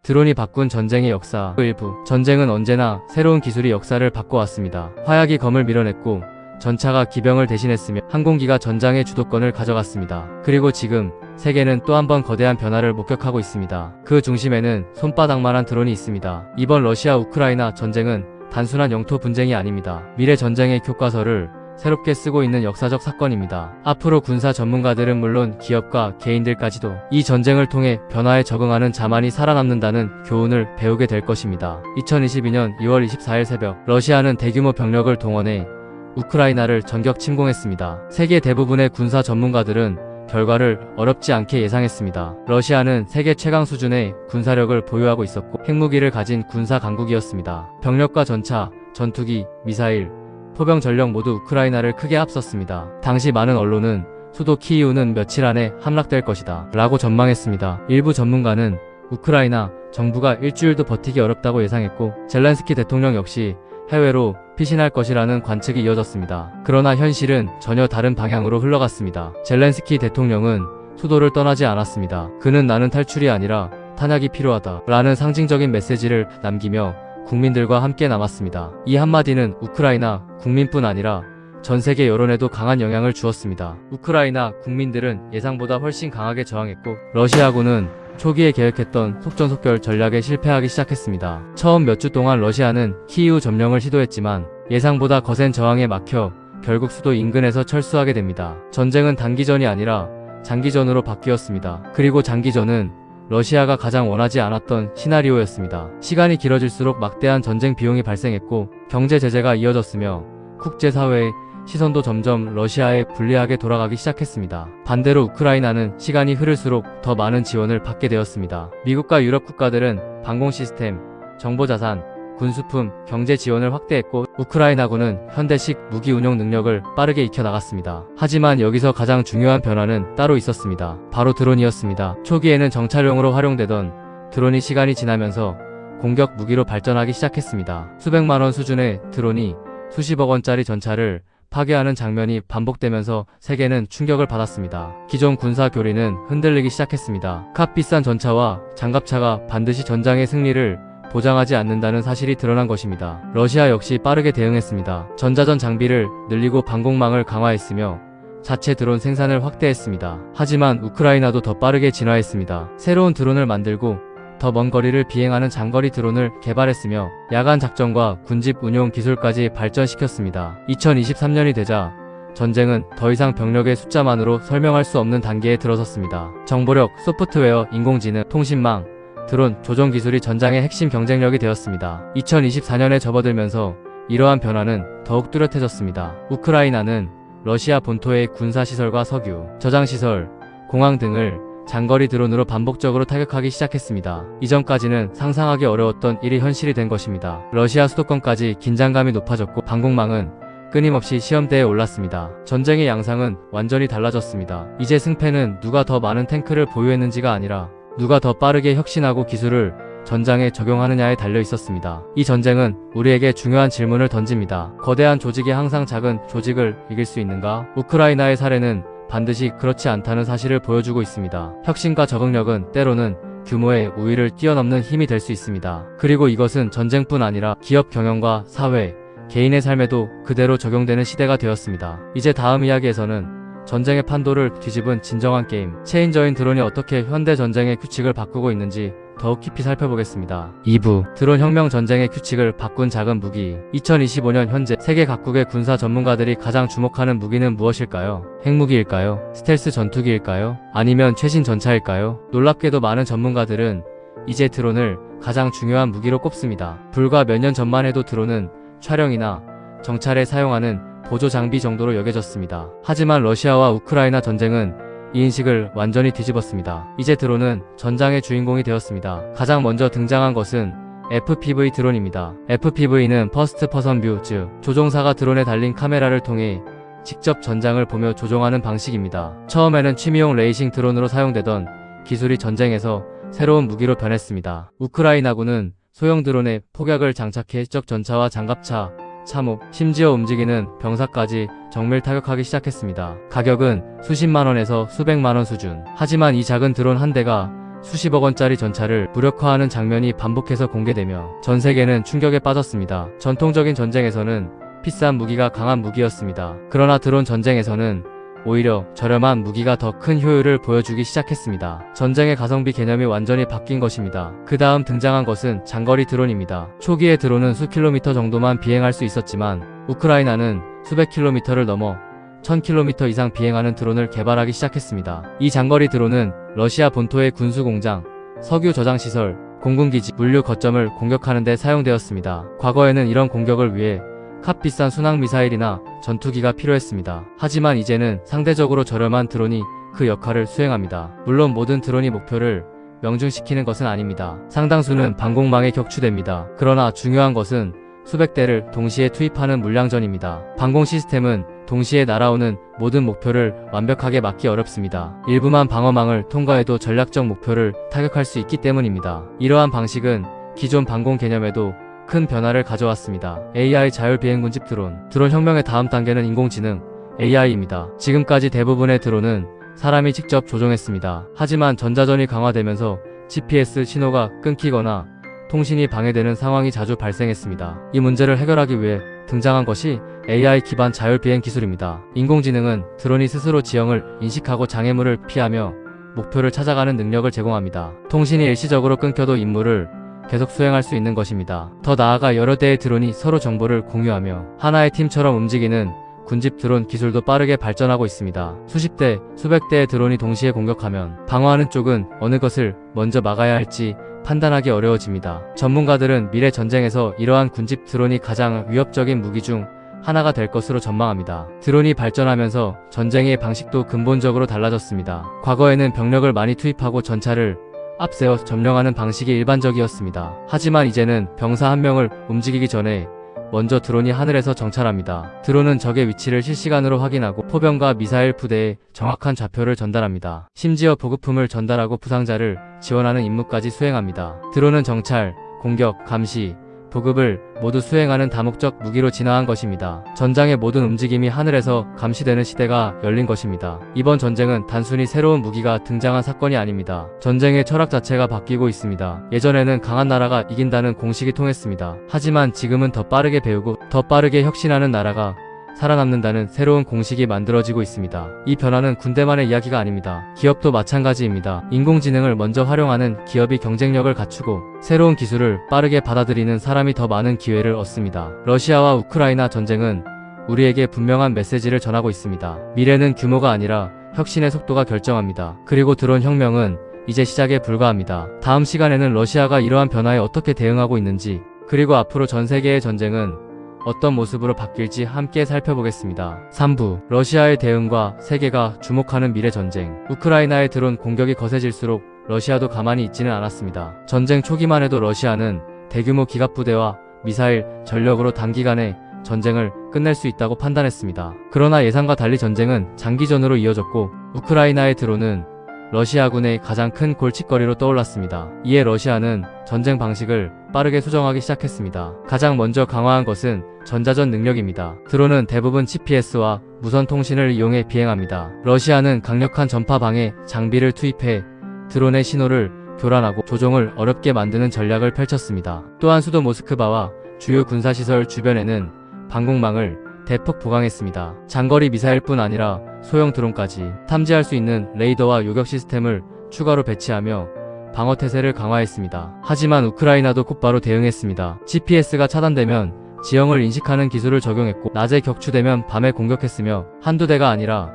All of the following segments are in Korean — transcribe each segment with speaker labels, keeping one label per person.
Speaker 1: 드론이 바꾼 전쟁의 역사 일부. 전쟁은 언제나 새로운 기술이 역사를 바꿔왔습니다. 화약이 검을 밀어냈고 전차가 기병을 대신했으며 항공기가 전장의 주도권을 가져갔습니다. 그리고 지금 세계는 또 한 번 거대한 변화를 목격하고 있습니다. 그 중심에는 손바닥만한 드론이 있습니다. 이번 러시아 우크라이나 전쟁은 단순한 영토 분쟁이 아닙니다. 미래 전쟁의 교과서를 새롭게 쓰고 있는 역사적 사건입니다. 앞으로 군사 전문가들은 물론 기업과 개인들까지도 이 전쟁을 통해 변화에 적응하는 자만이 살아남는다는 교훈을 배우게 될 것입니다. 2022년 2월 24일 새벽, 러시아는 대규모 병력을 동원해 우크라이나를 전격 침공했습니다. 세계 대부분의 군사 전문가들은 결과를 어렵지 않게 예상했습니다. 러시아는 세계 최강 수준의 군사력을 보유하고 있었고 핵무기를 가진 군사 강국이었습니다. 병력과 전차, 전투기, 미사일, 포병 전력 모두 우크라이나를 크게 앞섰습니다. 당시 많은 언론은 수도 키이우는 며칠 안에 함락될 것이다 라고 전망했습니다. 일부 전문가는 우크라이나 정부가 일주일도 버티기 어렵다고 예상했고 젤렌스키 대통령 역시 해외로 피신할 것이라는 관측이 이어졌습니다. 그러나 현실은 전혀 다른 방향으로 흘러갔습니다. 젤렌스키 대통령은 수도를 떠나지 않았습니다. 그는 나는 탈출이 아니라 탄약이 필요하다 라는 상징적인 메시지를 남기며 국민들과 함께 남았습니다. 이 한마디는 우크라이나 국민뿐 아니라 전 세계 여론에도 강한 영향을 주었습니다. 우크라이나 국민들은 예상보다 훨씬 강하게 저항했고 러시아군은 초기에 계획했던 속전속결 전략에 실패하기 시작했습니다. 처음 몇 주 동안 러시아는 키이우 점령을 시도했지만 예상보다 거센 저항에 막혀 결국 수도 인근에서 철수하게 됩니다. 전쟁은 단기전이 아니라 장기전으로 바뀌었습니다. 그리고 장기전은 러시아가 가장 원하지 않았던 시나리오였습니다. 시간이 길어질수록 막대한 전쟁 비용이 발생했고 경제 제재가 이어졌으며 국제사회의 시선도 점점 러시아에 불리하게 돌아가기 시작했습니다. 반대로 우크라이나는 시간이 흐를수록 더 많은 지원을 받게 되었습니다. 미국과 유럽 국가들은 방공 시스템, 정보자산, 군수품, 경제 지원을 확대했고 우크라이나군은 현대식 무기 운용 능력을 빠르게 익혀나갔습니다. 하지만 여기서 가장 중요한 변화는 따로 있었습니다. 바로 드론이었습니다. 초기에는 정찰용으로 활용되던 드론이 시간이 지나면서 공격 무기로 발전하기 시작했습니다. 수백만 원 수준의 드론이 수십억 원짜리 전차를 파괴하는 장면이 반복되면서 세계는 충격을 받았습니다. 기존 군사 교리는 흔들리기 시작했습니다. 값비싼 전차와 장갑차가 반드시 전장의 승리를 보장하지 않는다는 사실이 드러난 것입니다. 러시아 역시 빠르게 대응했습니다. 전자전 장비를 늘리고 방공망을 강화했으며 자체 드론 생산을 확대했습니다. 하지만 우크라이나도 더 빠르게 진화했습니다. 새로운 드론을 만들고 더 먼 거리를 비행하는 장거리 드론을 개발했으며 야간 작전과 군집 운용 기술까지 발전시켰습니다. 2023년이 되자 전쟁은 더 이상 병력의 숫자만으로 설명할 수 없는 단계에 들어섰습니다. 정보력, 소프트웨어, 인공지능, 통신망, 드론, 조종 기술이 전장의 핵심 경쟁력이 되었습니다. 2024년에 접어들면서 이러한 변화는 더욱 뚜렷해졌습니다. 우크라이나는 러시아 본토의 군사시설과 석유, 저장시설, 공항 등을 장거리 드론으로 반복적으로 타격하기 시작했습니다. 이전까지는 상상하기 어려웠던 일이 현실이 된 것입니다. 러시아 수도권까지 긴장감이 높아졌고 방공망은 끊임없이 시험대에 올랐습니다. 전쟁의 양상은 완전히 달라졌습니다. 이제 승패는 누가 더 많은 탱크를 보유했는지가 아니라 누가 더 빠르게 혁신하고 기술을 전장에 적용하느냐에 달려 있었습니다. 이 전쟁은 우리에게 중요한 질문을 던집니다. 거대한 조직이 항상 작은 조직을 이길 수 있는가? 우크라이나의 사례는 반드시 그렇지 않다는 사실을 보여주고 있습니다. 혁신과 적응력은 때로는 규모의 우위를 뛰어넘는 힘이 될 수 있습니다. 그리고 이것은 전쟁뿐 아니라 기업 경영과 사회, 개인의 삶에도 그대로 적용되는 시대가 되었습니다. 이제 다음 이야기에서는 전쟁의 판도를 뒤집은 진정한 게임, 체인저인 드론이 어떻게 현대 전쟁의 규칙을 바꾸고 있는지 더욱 깊이 살펴보겠습니다. 2부, 드론 혁명 전쟁의 규칙을 바꾼 작은 무기. 2025년 현재 세계 각국의 군사 전문가들이 가장 주목하는 무기는 무엇일까요? 핵무기일까요? 스텔스 전투기일까요? 아니면 최신 전차일까요? 놀랍게도 많은 전문가들은 이제 드론을 가장 중요한 무기로 꼽습니다. 불과 몇 년 전만 해도 드론은 촬영이나 정찰에 사용하는 보조 장비 정도로 여겨졌습니다. 하지만 러시아와 우크라이나 전쟁은 이 인식을 완전히 뒤집었습니다. 이제 드론은 전장의 주인공이 되었습니다. 가장 먼저 등장한 것은 FPV 드론입니다. FPV는 퍼스트 퍼선 뷰, 즉 조종사가 드론에 달린 카메라를 통해 직접 전장을 보며 조종하는 방식입니다. 처음에는 취미용 레이싱 드론으로 사용되던 기술이 전쟁에서 새로운 무기로 변했습니다. 우크라이나군은 소형 드론에 폭약을 장착해 적 전차와 장갑차, 참호, 심지어 움직이는 병사까지 정밀 타격하기 시작했습니다. 가격은 수십만 원에서 수백만 원 수준. 하지만 이 작은 드론 한 대가 수십억 원짜리 전차를 무력화하는 장면이 반복해서 공개되며 전 세계는 충격에 빠졌습니다. 전통적인 전쟁에서는 비싼 무기가 강한 무기였습니다. 그러나 드론 전쟁에서는 오히려 저렴한 무기가 더 큰 효율을 보여주기 시작했습니다. 전쟁의 가성비 개념이 완전히 바뀐 것입니다. 그 다음 등장한 것은 장거리 드론입니다. 초기에 드론은 수 킬로미터 정도만 비행할 수 있었지만 우크라이나는 수백 킬로미터를 넘어 1000km 이상 비행하는 드론을 개발하기 시작했습니다. 이 장거리 드론은 러시아 본토의 군수공장, 석유 저장시설, 공군기지, 물류 거점을 공격하는 데 사용되었습니다. 과거에는 이런 공격을 위해 값비싼 순항미사일이나 전투기가 필요했습니다. 하지만 이제는 상대적으로 저렴한 드론이 그 역할을 수행합니다. 물론 모든 드론이 목표를 명중시키는 것은 아닙니다. 상당수는 방공망에 격추됩니다. 그러나 중요한 것은 수백 대를 동시에 투입하는 물량전입니다. 방공 시스템은 동시에 날아오는 모든 목표를 완벽하게 막기 어렵습니다. 일부만 방어망을 통과해도 전략적 목표를 타격할 수 있기 때문입니다. 이러한 방식은 기존 방공 개념에도 큰 변화를 가져왔습니다. AI 자율비행군집 드론. 드론 혁명의 다음 단계는 인공지능, AI입니다. 지금까지 대부분의 드론은 사람이 직접 조종했습니다. 하지만 전자전이 강화되면서 GPS 신호가 끊기거나 통신이 방해되는 상황이 자주 발생했습니다. 이 문제를 해결하기 위해 등장한 것이 AI 기반 자율비행 기술입니다. 인공지능은 드론이 스스로 지형을 인식하고 장애물을 피하며 목표를 찾아가는 능력을 제공합니다. 통신이 일시적으로 끊겨도 임무를 계속 수행할 수 있는 것입니다. 더 나아가 여러 대의 드론이 서로 정보를 공유하며 하나의 팀처럼 움직이는 군집 드론 기술도 빠르게 발전하고 있습니다. 수십 대, 수백 대의 드론이 동시에 공격하면 방어하는 쪽은 어느 것을 먼저 막아야 할지 판단하기 어려워집니다. 전문가들은 미래 전쟁에서 이러한 군집 드론이 가장 위협적인 무기 중 하나가 될 것으로 전망합니다. 드론이 발전하면서 전쟁의 방식도 근본적으로 달라졌습니다. 과거에는 병력을 많이 투입하고 전차를 앞세워 점령하는 방식이 일반적이었습니다. 하지만 이제는 병사 한 명을 움직이기 전에 먼저 드론이 하늘에서 정찰합니다. 드론은 적의 위치를 실시간으로 확인하고 포병과 미사일 부대에 정확한 좌표를 전달합니다. 심지어 보급품을 전달하고 부상자를 지원하는 임무까지 수행합니다. 드론은 정찰, 공격, 감시, 보급을 모두 수행하는 다목적 무기로 진화한 것입니다. 전장의 모든 움직임이 하늘에서 감시되는 시대가 열린 것입니다. 이번 전쟁은 단순히 새로운 무기가 등장한 사건이 아닙니다. 전쟁의 철학 자체가 바뀌고 있습니다. 예전에는 강한 나라가 이긴다는 공식이 통했습니다. 하지만 지금은 더 빠르게 배우고 더 빠르게 혁신하는 나라가 살아남는다는 새로운 공식이 만들어지고 있습니다. 이 변화는 군대만의 이야기가 아닙니다. 기업도 마찬가지입니다. 인공지능을 먼저 활용하는 기업이 경쟁력을 갖추고 새로운 기술을 빠르게 받아들이는 사람이 더 많은 기회를 얻습니다. 러시아와 우크라이나 전쟁은 우리에게 분명한 메시지를 전하고 있습니다. 미래는 규모가 아니라 혁신의 속도가 결정합니다. 그리고 드론 혁명은 이제 시작에 불과합니다. 다음 시간에는 러시아가 이러한 변화에 어떻게 대응하고 있는지, 그리고 앞으로 전 세계의 전쟁은 어떤 모습으로 바뀔지 함께 살펴보겠습니다. 3부 러시아의 대응과 세계가 주목하는 미래 전쟁. 우크라이나의 드론 공격이 거세질수록 러시아도 가만히 있지는 않았습니다. 전쟁 초기만 해도 러시아는 대규모 기갑부대와 미사일, 전력으로 단기간에 전쟁을 끝낼 수 있다고 판단했습니다. 그러나 예상과 달리 전쟁은 장기전으로 이어졌고 우크라이나의 드론은 러시아군의 가장 큰 골칫거리로 떠올랐습니다. 이에 러시아는 전쟁 방식을 빠르게 수정하기 시작했습니다. 가장 먼저 강화한 것은 전자전 능력입니다. 드론은 대부분 GPS와 무선 통신을 이용해 비행합니다. 러시아는 강력한 전파 방해 장비를 투입해 드론의 신호를 교란하고 조종을 어렵게 만드는 전략을 펼쳤습니다. 또한 수도 모스크바와 주요 군사시설 주변에는 방공망을 대폭 보강했습니다. 장거리 미사일뿐 아니라 소형 드론까지 탐지할 수 있는 레이더와 요격 시스템을 추가로 배치하며 방어 태세를 강화했습니다. 하지만 우크라이나도 곧바로 대응했습니다. GPS가 차단되면 지형을 인식하는 기술을 적용했고 낮에 격추되면 밤에 공격했으며 한두 대가 아니라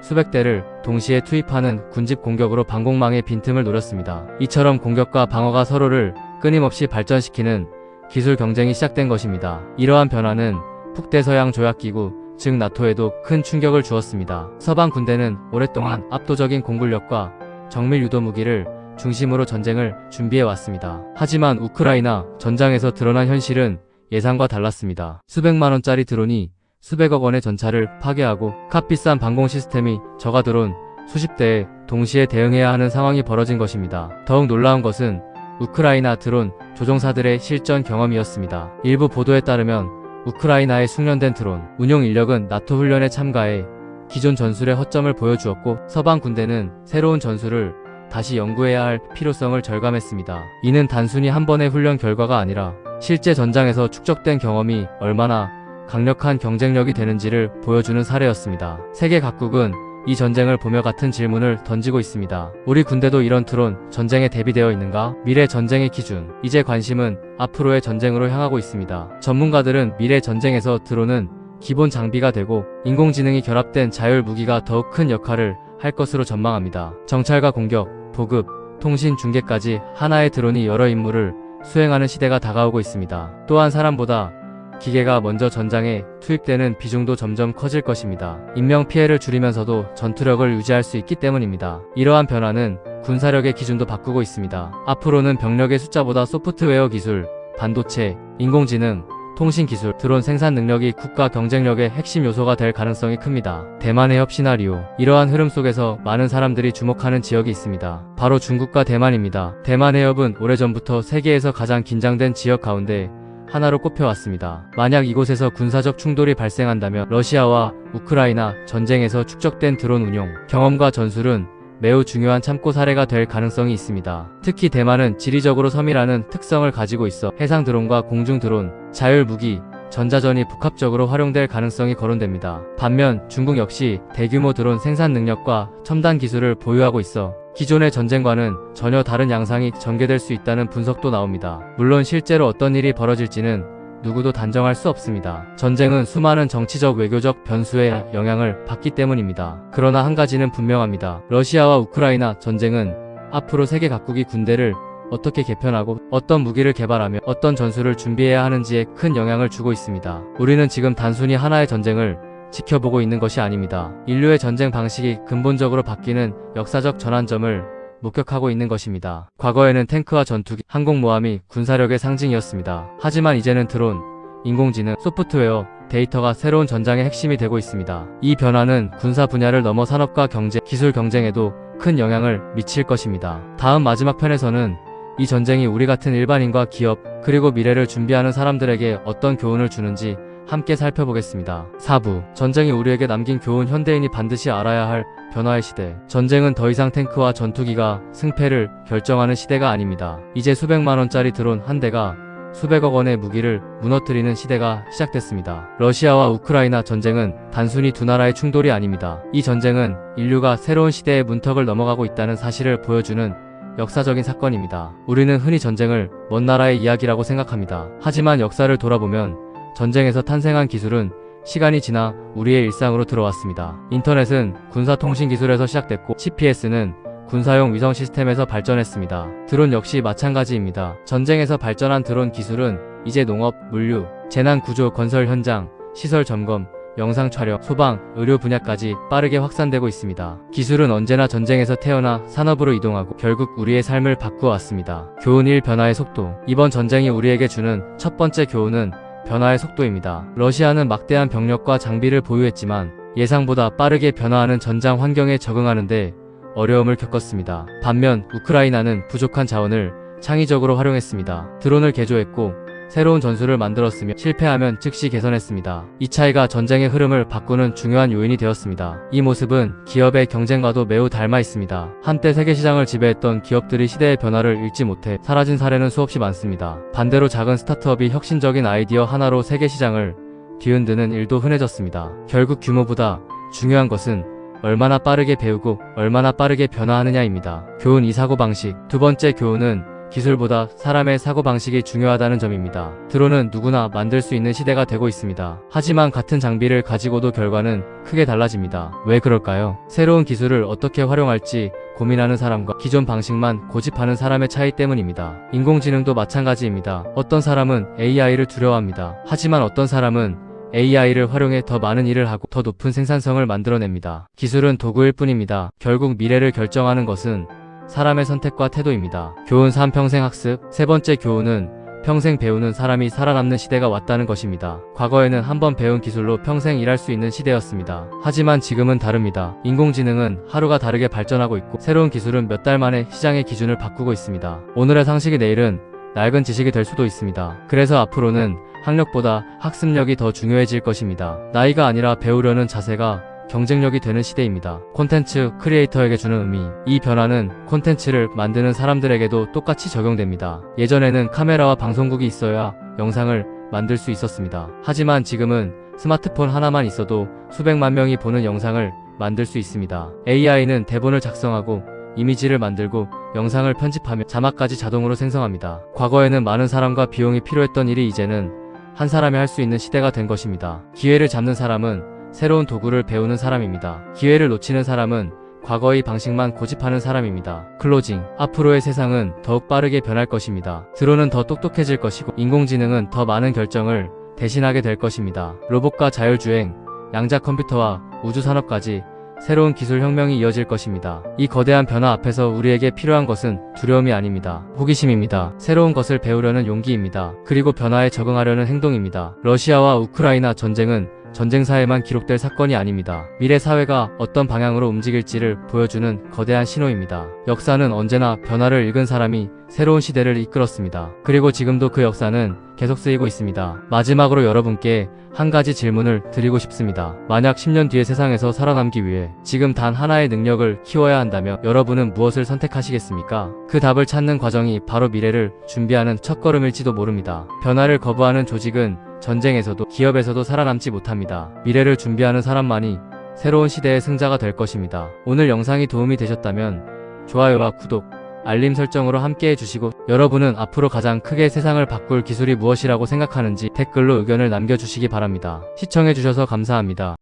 Speaker 1: 수백 대를 동시에 투입하는 군집 공격으로 방공망의 빈틈을 노렸습니다. 이처럼 공격과 방어가 서로를 끊임없이 발전시키는 기술 경쟁이 시작된 것입니다. 이러한 변화는 북대서양 조약기구, 즉 나토에도 큰 충격을 주었습니다. 서방 군대는 오랫동안 압도적인 공군력과 정밀 유도 무기를 중심으로 전쟁을 준비해왔습니다. 하지만 우크라이나 전장에서 드러난 현실은 예상과 달랐습니다. 수백만 원짜리 드론이 수백억 원의 전차를 파괴하고 값비싼 방공 시스템이 저가 드론 수십 대에 동시에 대응해야 하는 상황이 벌어진 것입니다. 더욱 놀라운 것은 우크라이나 드론 조종사들의 실전 경험이었습니다. 일부 보도에 따르면 우크라이나의 숙련된 드론 운용 인력은 나토 훈련에 참가해 기존 전술의 허점을 보여주었고 서방 군대는 새로운 전술을 다시 연구해야 할 필요성을 절감했습니다. 이는 단순히 한 번의 훈련 결과가 아니라 실제 전장에서 축적된 경험이 얼마나 강력한 경쟁력이 되는지를 보여주는 사례였습니다. 세계 각국은 이 전쟁을 보며 같은 질문을 던지고 있습니다. 우리 군대도 이런 드론 전쟁에 대비되어 있는가? 미래 전쟁의 기준. 이제 관심은 앞으로의 전쟁으로 향하고 있습니다. 전문가들은 미래 전쟁에서 드론은 기본 장비가 되고 인공지능이 결합된 자율 무기가 더욱 큰 역할을 할 것으로 전망합니다. 정찰과 공격, 보급, 통신 중계까지 하나의 드론이 여러 임무를 수행하는 시대가 다가오고 있습니다. 또한 사람보다 기계가 먼저 전장에 투입되는 비중도 점점 커질 것입니다. 인명피해를 줄이면서도 전투력을 유지할 수 있기 때문입니다. 이러한 변화는 군사력의 기준도 바꾸고 있습니다. 앞으로는 병력의 숫자보다 소프트웨어 기술, 반도체, 인공지능, 통신기술, 드론 생산 능력이 국가 경쟁력의 핵심 요소가 될 가능성이 큽니다. 대만 해협 시나리오. 이러한 흐름 속에서 많은 사람들이 주목하는 지역이 있습니다. 바로 중국과 대만입니다. 대만 해협은 오래전부터 세계에서 가장 긴장된 지역 가운데 하나로 꼽혀왔습니다. 만약 이곳에서 군사적 충돌이 발생한다면 러시아와 우크라이나 전쟁에서 축적된 드론 운용, 경험과 전술은 매우 중요한 참고 사례가 될 가능성이 있습니다. 특히 대만은 지리적으로 섬이라는 특성을 가지고 있어 해상 드론과 공중 드론, 자율 무기, 전자전이 복합적으로 활용될 가능성이 거론됩니다. 반면 중국 역시 대규모 드론 생산 능력과 첨단 기술을 보유하고 있어 기존의 전쟁과는 전혀 다른 양상이 전개될 수 있다는 분석도 나옵니다. 물론 실제로 어떤 일이 벌어질지는 누구도 단정할 수 없습니다. 전쟁은 수많은 정치적 외교적 변수에 영향을 받기 때문입니다. 그러나 한 가지는 분명합니다. 러시아와 우크라이나 전쟁은 앞으로 세계 각국이 군대를 어떻게 개편하고 어떤 무기를 개발하며 어떤 전술을 준비해야 하는지에 큰 영향을 주고 있습니다. 우리는 지금 단순히 하나의 전쟁을 지켜보고 있는 것이 아닙니다. 인류의 전쟁 방식이 근본적으로 바뀌는 역사적 전환점을 목격하고 있는 것입니다. 과거에는 탱크와 전투기, 항공모함이 군사력의 상징이었습니다. 하지만 이제는 드론, 인공지능, 소프트웨어, 데이터가 새로운 전장의 핵심이 되고 있습니다. 이 변화는 군사 분야를 넘어 산업과 경제, 기술 경쟁에도 큰 영향을 미칠 것입니다. 다음 마지막 편에서는 이 전쟁이 우리 같은 일반인과 기업, 그리고 미래를 준비하는 사람들에게 어떤 교훈을 주는지 함께 살펴보겠습니다. 4부. 전쟁이 우리에게 남긴 교훈. 현대인이 반드시 알아야 할 변화의 시대. 전쟁은 더 이상 탱크와 전투기가 승패를 결정하는 시대가 아닙니다. 이제 수백만 원짜리 드론 한 대가 수백억 원의 무기를 무너뜨리는 시대가 시작됐습니다. 러시아와 우크라이나 전쟁은 단순히 두 나라의 충돌이 아닙니다. 이 전쟁은 인류가 새로운 시대의 문턱을 넘어가고 있다는 사실을 보여주는 역사적인 사건입니다. 우리는 흔히 전쟁을 먼 나라의 이야기라고 생각합니다. 하지만 역사를 돌아보면 전쟁에서 탄생한 기술은 시간이 지나 우리의 일상으로 들어왔습니다. 인터넷은 군사통신 기술에서 시작됐고 GPS는 군사용 위성 시스템에서 발전했습니다. 드론 역시 마찬가지입니다. 전쟁에서 발전한 드론 기술은 이제 농업, 물류, 재난 구조, 건설 현장, 시설 점검, 영상 촬영, 소방, 의료 분야까지 빠르게 확산되고 있습니다. 기술은 언제나 전쟁에서 태어나 산업으로 이동하고 결국 우리의 삶을 바꾸어 왔습니다. 교훈 1. 변화의 속도. 이번 전쟁이 우리에게 주는 첫 번째 교훈은 변화의 속도입니다. 러시아는 막대한 병력과 장비를 보유했지만 예상보다 빠르게 변화하는 전장 환경에 적응하는데 어려움을 겪었습니다. 반면 우크라이나는 부족한 자원을 창의적으로 활용했습니다. 드론을 개조했고 새로운 전술을 만들었으며 실패하면 즉시 개선했습니다. 이 차이가 전쟁의 흐름을 바꾸는 중요한 요인이 되었습니다. 이 모습은 기업의 경쟁과도 매우 닮아 있습니다. 한때 세계 시장을 지배했던 기업들이 시대의 변화를 읽지 못해 사라진 사례는 수없이 많습니다. 반대로 작은 스타트업이 혁신적인 아이디어 하나로 세계 시장을 뒤흔드는 일도 흔해졌습니다. 결국 규모보다 중요한 것은 얼마나 빠르게 배우고 얼마나 빠르게 변화하느냐입니다. 교훈 2. 사고방식. 두 번째 교훈은 기술보다 사람의 사고방식이 중요하다는 점입니다. 드론은 누구나 만들 수 있는 시대가 되고 있습니다. 하지만 같은 장비를 가지고도 결과는 크게 달라집니다. 왜 그럴까요? 새로운 기술을 어떻게 활용할지 고민하는 사람과 기존 방식만 고집하는 사람의 차이 때문입니다. 인공지능도 마찬가지입니다. 어떤 사람은 AI를 두려워합니다. 하지만 어떤 사람은 AI를 활용해 더 많은 일을 하고 더 높은 생산성을 만들어냅니다. 기술은 도구일 뿐입니다. 결국 미래를 결정하는 것은 사람의 선택과 태도입니다. 교훈 3. 평생 학습. 세 번째 교훈은 평생 배우는 사람이 살아남는 시대가 왔다는 것입니다. 과거에는 한번 배운 기술로 평생 일할 수 있는 시대였습니다. 하지만 지금은 다릅니다. 인공지능은 하루가 다르게 발전하고 있고 새로운 기술은 몇 달 만에 시장의 기준을 바꾸고 있습니다. 오늘의 상식이 내일은 낡은 지식이 될 수도 있습니다. 그래서 앞으로는 학력보다 학습력이 더 중요해질 것입니다. 나이가 아니라 배우려는 자세가 경쟁력이 되는 시대입니다. 콘텐츠 크리에이터에게 주는 의미. 이 변화는 콘텐츠를 만드는 사람들에게도 똑같이 적용됩니다. 예전에는 카메라와 방송국이 있어야 영상을 만들 수 있었습니다. 하지만 지금은 스마트폰 하나만 있어도 수백만 명이 보는 영상을 만들 수 있습니다. AI는 대본을 작성하고 이미지를 만들고 영상을 편집하며 자막까지 자동으로 생성합니다. 과거에는 많은 사람과 비용이 필요했던 일이 이제는 한 사람이 할 수 있는 시대가 된 것입니다. 기회를 잡는 사람은 새로운 도구를 배우는 사람입니다. 기회를 놓치는 사람은 과거의 방식만 고집하는 사람입니다. 클로징. 앞으로의 세상은 더욱 빠르게 변할 것입니다. 드론은 더 똑똑해질 것이고 인공지능은 더 많은 결정을 대신하게 될 것입니다. 로봇과 자율주행, 양자 컴퓨터와 우주산업까지 새로운 기술 혁명이 이어질 것입니다. 이 거대한 변화 앞에서 우리에게 필요한 것은 두려움이 아닙니다. 호기심입니다. 새로운 것을 배우려는 용기입니다. 그리고 변화에 적응하려는 행동입니다. 러시아와 우크라이나 전쟁은 전쟁사에만 기록될 사건이 아닙니다. 미래 사회가 어떤 방향으로 움직일지를 보여주는 거대한 신호입니다. 역사는 언제나 변화를 읽은 사람이 새로운 시대를 이끌었습니다. 그리고 지금도 그 역사는 계속 쓰이고 있습니다. 마지막으로 여러분께 한 가지 질문을 드리고 싶습니다. 만약 10년 뒤의 세상에서 살아남기 위해 지금 단 하나의 능력을 키워야 한다면 여러분은 무엇을 선택하시겠습니까? 그 답을 찾는 과정이 바로 미래를 준비하는 첫걸음일지도 모릅니다. 변화를 거부하는 조직은 전쟁에서도 기업에서도 살아남지 못합니다. 미래를 준비하는 사람만이 새로운 시대의 승자가 될 것입니다. 오늘 영상이 도움이 되셨다면 좋아요와 구독, 알림 설정으로 함께 해주시고 여러분은 앞으로 가장 크게 세상을 바꿀 기술이 무엇이라고 생각하는지 댓글로 의견을 남겨주시기 바랍니다. 시청해주셔서 감사합니다.